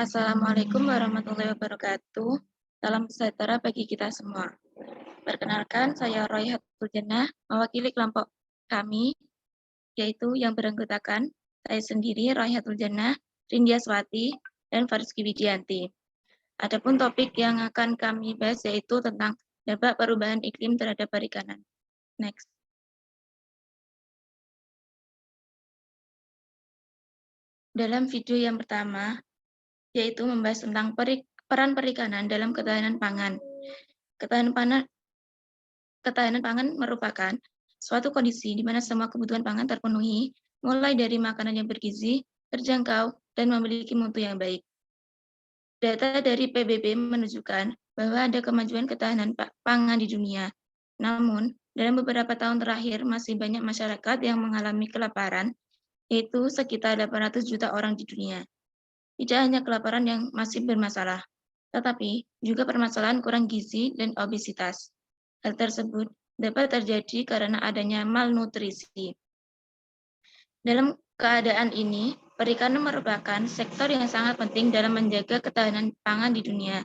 Assalamualaikum warahmatullahi wabarakatuh. Salam sejahtera bagi kita semua. Perkenalkan, saya Royhatul Jannah, mewakili kelompok kami, yaitu yang beranggotakan saya sendiri, Royhatul Jannah, Rindya Swati, dan Fariski Widianti. Adapun topik yang akan kami bahas yaitu tentang dampak perubahan iklim terhadap perikanan. Next. Dalam video yang pertama, yaitu membahas tentang peran perikanan dalam ketahanan pangan. Ketahanan pangan merupakan suatu kondisi di mana semua kebutuhan pangan terpenuhi, mulai dari makanan yang bergizi, terjangkau, dan memiliki mutu yang baik. Data dari PBB menunjukkan bahwa ada kemajuan ketahanan pangan di dunia. Namun, dalam beberapa tahun terakhir masih banyak masyarakat yang mengalami kelaparan, yaitu sekitar 800 juta orang di dunia. Tidak hanya kelaparan yang masih bermasalah, tetapi juga permasalahan kurang gizi dan obesitas. Hal tersebut dapat terjadi karena adanya malnutrisi. Dalam keadaan ini, perikanan merupakan sektor yang sangat penting dalam menjaga ketahanan pangan di dunia.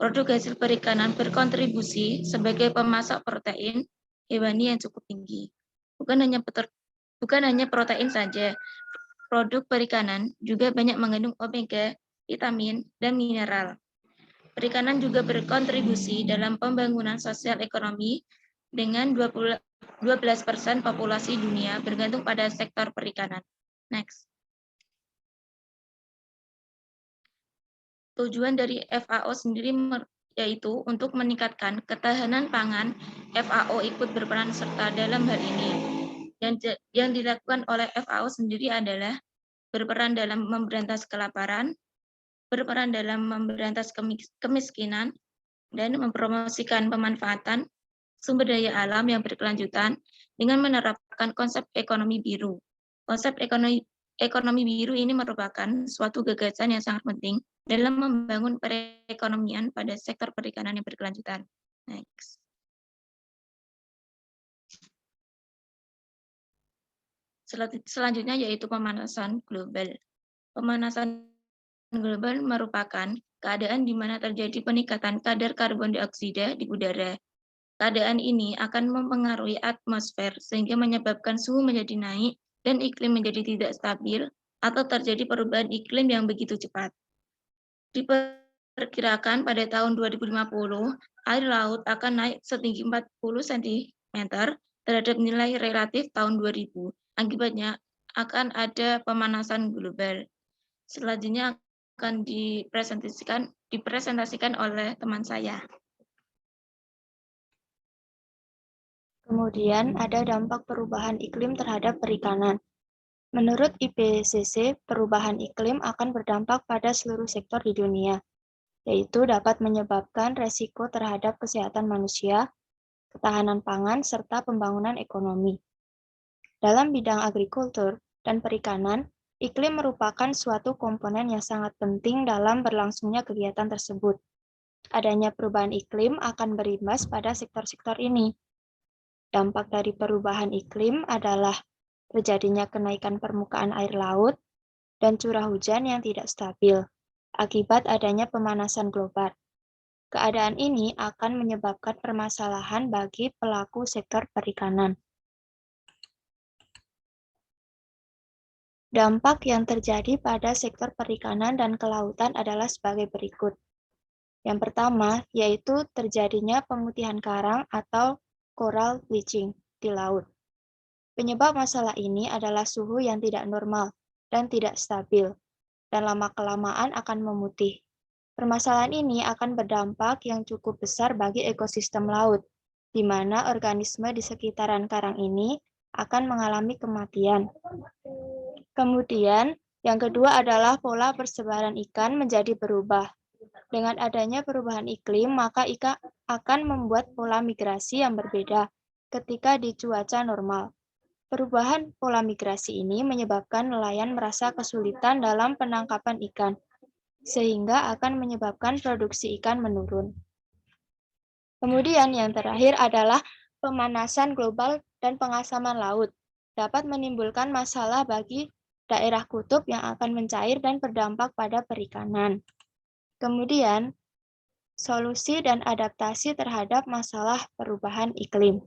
Produk hasil perikanan berkontribusi sebagai pemasok protein hewani yang cukup tinggi. Bukan hanya protein saja, produk perikanan juga banyak mengandung omega, vitamin, dan mineral. Perikanan juga berkontribusi dalam pembangunan sosial ekonomi dengan 12% populasi dunia bergantung pada sektor perikanan. Next. Tujuan dari FAO sendiri yaitu untuk meningkatkan ketahanan pangan. FAO ikut berperan serta dalam hal ini. Yang dilakukan oleh FAO sendiri adalah berperan dalam memberantas kelaparan, berperan dalam memberantas kemiskinan, dan mempromosikan pemanfaatan sumber daya alam yang berkelanjutan dengan menerapkan konsep ekonomi biru. Konsep ekonomi biru ini merupakan suatu gagasan yang sangat penting dalam membangun perekonomian pada sektor perikanan yang berkelanjutan. Next. Selanjutnya yaitu pemanasan global. Pemanasan global merupakan keadaan di mana terjadi peningkatan kadar karbon dioksida di udara. Keadaan ini akan mempengaruhi atmosfer sehingga menyebabkan suhu menjadi naik dan iklim menjadi tidak stabil atau terjadi perubahan iklim yang begitu cepat. Diperkirakan pada tahun 2050, air laut akan naik setinggi 40 cm terhadap nilai relatif tahun 2000. Akibatnya akan ada pemanasan global. Selanjutnya akan dipresentasikan oleh teman saya. Kemudian ada dampak perubahan iklim terhadap perikanan. Menurut IPCC, perubahan iklim akan berdampak pada seluruh sektor di dunia, yaitu dapat menyebabkan resiko terhadap kesehatan manusia, ketahanan pangan, serta pembangunan ekonomi. Dalam bidang agrikultur dan perikanan, iklim merupakan suatu komponen yang sangat penting dalam berlangsungnya kegiatan tersebut. Adanya perubahan iklim akan berimbas pada sektor-sektor ini. Dampak dari perubahan iklim adalah terjadinya kenaikan permukaan air laut dan curah hujan yang tidak stabil akibat adanya pemanasan global. Keadaan ini akan menyebabkan permasalahan bagi pelaku sektor perikanan. Dampak yang terjadi pada sektor perikanan dan kelautan adalah sebagai berikut. Yang pertama, yaitu terjadinya pemutihan karang atau coral bleaching di laut. Penyebab masalah ini adalah suhu yang tidak normal dan tidak stabil, dan lama-kelamaan akan memutih. Permasalahan ini akan berdampak yang cukup besar bagi ekosistem laut, di mana organisme di sekitaran karang ini akan mengalami kematian. Kemudian, yang kedua adalah pola persebaran ikan menjadi berubah. Dengan adanya perubahan iklim, maka ikan akan membuat pola migrasi yang berbeda ketika di cuaca normal. Perubahan pola migrasi ini menyebabkan nelayan merasa kesulitan dalam penangkapan ikan, sehingga akan menyebabkan produksi ikan menurun. Kemudian yang terakhir adalah pemanasan global dan pengasaman laut dapat menimbulkan masalah bagi daerah kutub yang akan mencair dan berdampak pada perikanan. Kemudian, solusi dan adaptasi terhadap masalah perubahan iklim.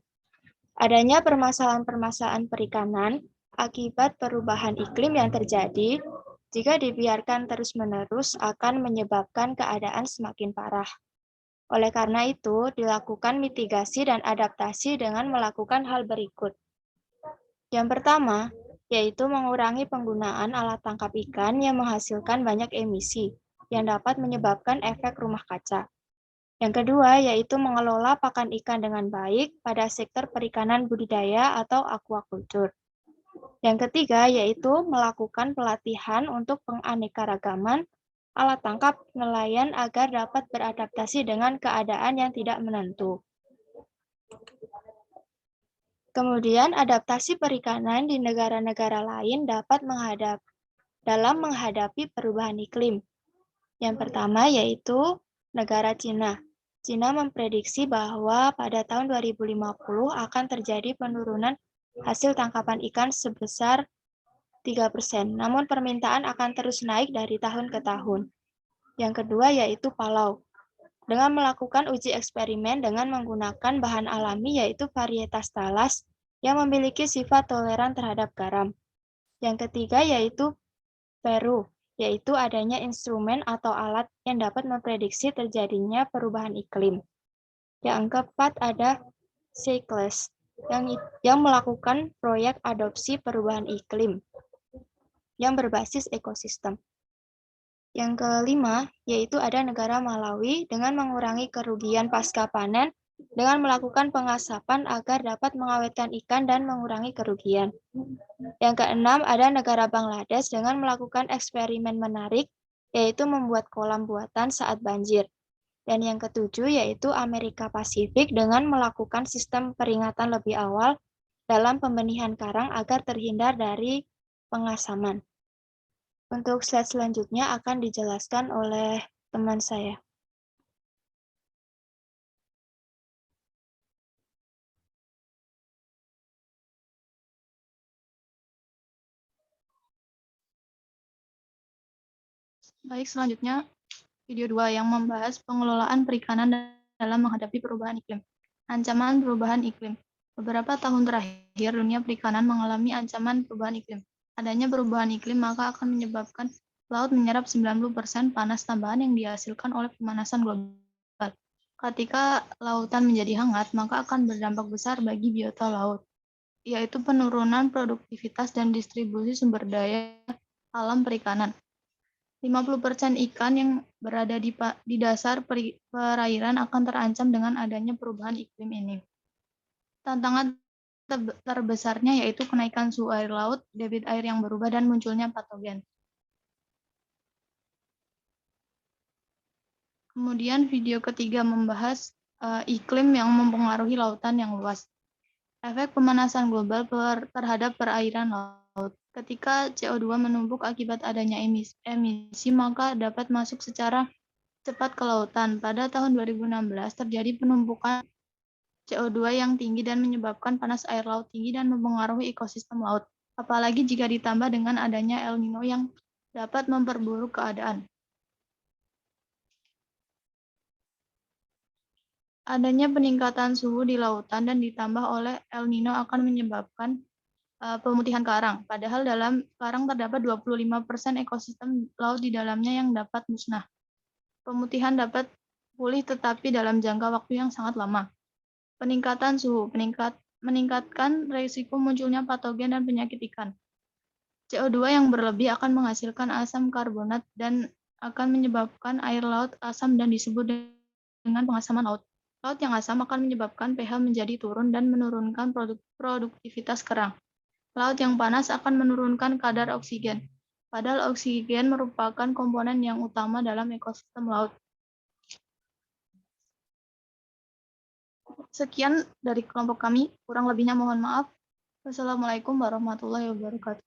Adanya permasalahan-permasalahan perikanan akibat perubahan iklim yang terjadi jika dibiarkan terus-menerus akan menyebabkan keadaan semakin parah. Oleh karena itu, dilakukan mitigasi dan adaptasi dengan melakukan hal berikut. Yang pertama, yaitu mengurangi penggunaan alat tangkap ikan yang menghasilkan banyak emisi, yang dapat menyebabkan efek rumah kaca. Yang kedua, yaitu mengelola pakan ikan dengan baik pada sektor perikanan budidaya atau aquaculture. Yang ketiga, yaitu melakukan pelatihan untuk penganekaragaman alat tangkap nelayan agar dapat beradaptasi dengan keadaan yang tidak menentu. Kemudian, adaptasi perikanan di negara-negara lain dapat menghadapi perubahan iklim. Yang pertama yaitu negara Cina. Cina memprediksi bahwa pada tahun 2050 akan terjadi penurunan hasil tangkapan ikan sebesar 3%, namun permintaan akan terus naik dari tahun ke tahun. Yang kedua yaitu Palau. Dengan melakukan uji eksperimen dengan menggunakan bahan alami yaitu varietas talas yang memiliki sifat toleran terhadap garam. Yang ketiga yaitu Peru, yaitu adanya instrumen atau alat yang dapat memprediksi terjadinya perubahan iklim. Yang keempat ada Seychelles, yang melakukan proyek adopsi perubahan iklim yang berbasis ekosistem. Yang kelima, yaitu ada negara Malawi dengan mengurangi kerugian pasca panen dengan melakukan pengasapan agar dapat mengawetkan ikan dan mengurangi kerugian. Yang keenam, ada negara Bangladesh dengan melakukan eksperimen menarik, yaitu membuat kolam buatan saat banjir. Dan yang ketujuh, yaitu Amerika Pasifik dengan melakukan sistem peringatan lebih awal dalam pembenihan karang agar terhindar dari pengasaman. Untuk slide selanjutnya akan dijelaskan oleh teman saya. Baik, selanjutnya video 2 yang membahas pengelolaan perikanan dalam menghadapi perubahan iklim. Ancaman perubahan iklim. Beberapa tahun terakhir, dunia perikanan mengalami ancaman perubahan iklim. Adanya perubahan iklim maka akan menyebabkan laut menyerap 90% panas tambahan yang dihasilkan oleh pemanasan global. Ketika lautan menjadi hangat, maka akan berdampak besar bagi biota laut, yaitu penurunan produktivitas dan distribusi sumber daya alam perikanan. 50% ikan yang berada di dasar perairan akan terancam dengan adanya perubahan iklim ini. Tantangan terbesarnya yaitu kenaikan suhu air laut, debit air yang berubah, dan munculnya patogen. Kemudian video ketiga membahas iklim yang mempengaruhi lautan yang luas. Efek pemanasan global terhadap perairan laut. Ketika CO2 menumpuk akibat adanya emisi, maka dapat masuk secara cepat ke lautan. Pada tahun 2016 terjadi penumpukan CO2 yang tinggi dan menyebabkan panas air laut tinggi dan mempengaruhi ekosistem laut. Apalagi jika ditambah dengan adanya El Nino yang dapat memperburuk keadaan. Adanya peningkatan suhu di lautan dan ditambah oleh El Nino akan menyebabkan pemutihan karang. Padahal dalam karang terdapat 25% ekosistem laut di dalamnya yang dapat musnah. Pemutihan dapat pulih tetapi dalam jangka waktu yang sangat lama. Peningkatan suhu meningkatkan risiko munculnya patogen dan penyakit ikan. CO2 yang berlebih akan menghasilkan asam karbonat dan akan menyebabkan air laut asam dan disebut dengan pengasaman laut. Laut yang asam akan menyebabkan pH menjadi turun dan menurunkan produktivitas kerang. Laut yang panas akan menurunkan kadar oksigen. Padahal oksigen merupakan komponen yang utama dalam ekosistem laut. Sekian dari kelompok kami, kurang lebihnya mohon maaf. Wassalamualaikum warahmatullahi wabarakatuh.